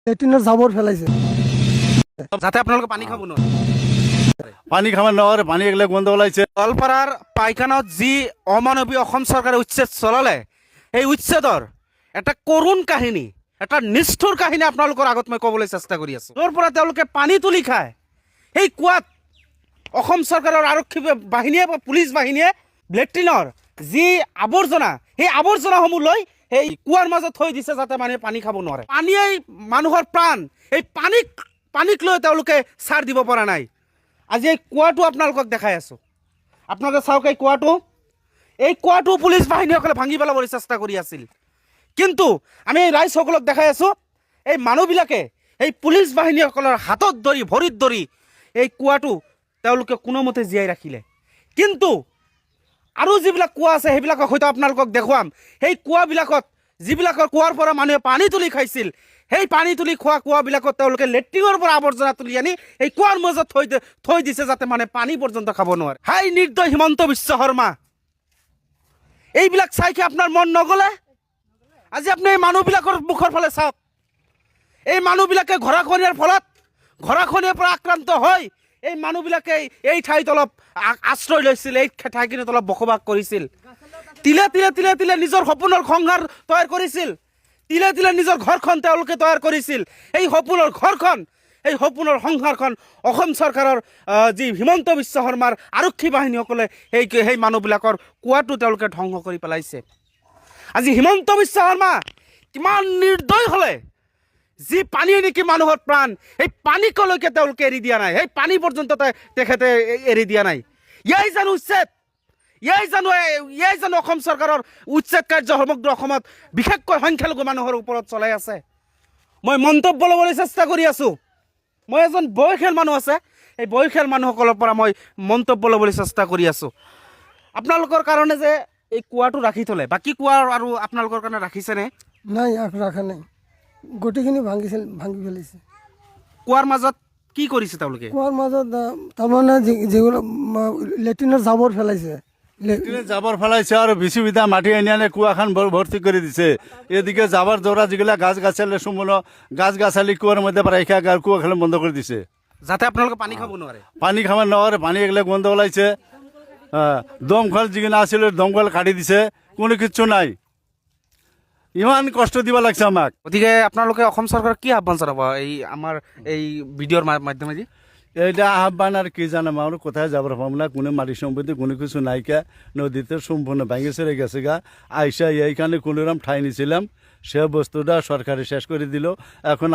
লেট্ৰিনৰ জাবৰ পেলাইছে যাতে আপোনালোকে পানী খাব নোৱাৰে। পানী খাব নোৱাৰে, পানী এগিলা গোন্ধ ওলাইছে। গোৱালপাৰাৰ পাইখানাত যি অমানৱীয় অসম চৰকাৰে উচ্ছেদ চলালে, এই উচ্ছেদৰ এটা কৰুণ কাহিনী, এটা নিষ্ঠুৰ কাহিনী আপোনালোকৰ আগত মই ক'বলৈ চেষ্টা কৰি আছোঁ। য'ৰ পৰা তেওঁলোকে পানী তুলি খায়, সেই কুৱাত অসম চৰকাৰৰ আৰক্ষী বাহিনীয়ে বা পুলিচ বাহিনীয়ে লেট্ৰিনৰ যি আৱৰ্জনা, সেই আৱৰ্জনাসমূহ লৈ সেই কুৱাৰ মাজত থৈ দিছে যাতে মানুহে পানী খাব নোৱাৰে। পানীয়েই মানুহৰ প্ৰাণ, এই পানীক লৈ তেওঁলোকে চাৰ দিব পৰা নাই। আজি এই কুৱাটো আপোনালোকক দেখাই আছোঁ, আপোনালোকে চাওক এই কুৱাটো পুলিচ বাহিনীসকলে ভাঙি পেলাবলৈ চেষ্টা কৰি আছিল। কিন্তু আমি এই ৰাইজসকলক দেখাই আছোঁ, এই মানুহবিলাকে এই পুলিচ বাহিনীসকলৰ হাতত ধৰি ভৰিত ধৰি এই কুৱাটো তেওঁলোকে কোনোমতে জীয়াই ৰাখিলে। কিন্তু আৰু যিবিলাক কুৱা আছে সেইবিলাকক হয়তো আপোনালোকক দেখুৱাম। সেই কুৱাবিলাকত যিবিলাকৰ কুৱাৰ পৰা মানুহে পানী তুলি খাইছিল, সেই পানী তুলি খোৱা কুৱাবিলাকত তেওঁলোকে লেট্ৰিনৰ পৰা আৱৰ্জনা তুলি আনি এই কুৱাৰ মাজত থৈ দিছে যাতে মানে পানী পৰ্যন্ত খাব নোৱাৰে। হাই নিৰ্দয় হিমন্ত বিশ্ব শৰ্মা, এইবিলাক চাই কি আপোনাৰ মন নগলে? আজি আপুনি এই মানুহবিলাকৰ মুখৰ ফালে চাওক। এই মানুহবিলাকে গৰাখহনীয়াৰ পৰা আক্ৰান্ত হৈ এই মানুহবিলাকে এই ঠাইত অলপ আশ্ৰয় লৈছিল, এই ঠাইখিনিত অলপ বসবাস কৰিছিল। তিলে তিলে নিজৰ সপোনৰ সংসাৰ তৈয়াৰ কৰিছিল, তিলে তিলে নিজৰ ঘৰখন তেওঁলোকে তৈয়াৰ কৰিছিল। এই সপোনৰ সংসাৰখন অসম চৰকাৰৰ যি হিমন্ত বিশ্ব শৰ্মাৰ আৰক্ষী বাহিনীসকলে সেই মানুহবিলাকৰ কুৱাটো তেওঁলোকে ধ্বংস কৰি পেলাইছে। আজি হিমন্ত বিশ্ব শৰ্মা কিমান নিৰ্দয় হ'লে, যি পানীয়ে নেকি মানুহৰ প্ৰাণ, সেই পানীকলৈকে তেওঁলোকে এৰি দিয়া নাই, সেই পানী পৰ্যন্ত তেখেতে এৰি দিয়া নাই। ইয়াই জানো অসম চৰকাৰৰ উচ্ছেদ কাৰ্য সমগ্ৰ অসমত বিশেষকৈ সংখ্যালঘু মানুহৰ ওপৰত চলাই আছে। মই মন্তব্য ল'বলৈ চেষ্টা কৰি আছোঁ। মই এজন বয়সীয়াল মানুহ আছে, এই বয়সীয়াল মানুহসকলৰ পৰা মই মন্তব্য ল'বলৈ চেষ্টা কৰি আছোঁ। আপোনালোকৰ কাৰণে যে এই কুৱাটো ৰাখি থ'লে, বাকী কুৱা আৰু আপোনালোকৰ কাৰণে ৰাখিছেনে? নাই, ৰখা নাই, গোটেইখিনি ভাঙি পেলাইছে। কুৱাৰ মাজত কি কৰিছে তেওঁলোকে? কুৱাৰ মাজত তাৰমানে যিগুলো লেট্ৰিনৰ জাবৰ পেলাইছে, জাবৰ ফেলাইছে আৰু বিচি মাটি আনি কুৱাখন ভৰ্তি কৰি দিছে। এদিকে জাবৰ জোৰা যিগিলা গাছ গাছালি সুমনো গাছ গাছালি কুয়াৰ মধ্যে ৰাখা কুয়া খেলে বন্ধ কৰে দিছে যাতে আপোনালোকে পানী খাব নোৱাৰে। পানী খাব নোৱাৰে, পানী এগুলো গন্ধ ওলাইছে। দমকল যিগিলা আছিল দমকল কাটি দিছে, কোনো কিচ্ছু নাই। ইমান কষ্ট দিব লাগছে আমাক। গতিকে আপোনালোকে অসম চৰকাৰক কি আহ্বান জনাব আমাৰ এই ভিডিঅ'ৰ মাধ্যমেদি? এইটা আহ্বান আর কি জানাম, আমরা কোথায় যাবার পাবো না, কোনো মাটি সম্পত্তি কোনো কিছু নাইকা, নদীতে সম্পূর্ণ ভেঙে ছেড়ে গেছে গা। আইসা এইখানে কোনোরকম ঠাই নিছিলাম, সে বস্তুটা সরকারে শেষ করে দিল। এখন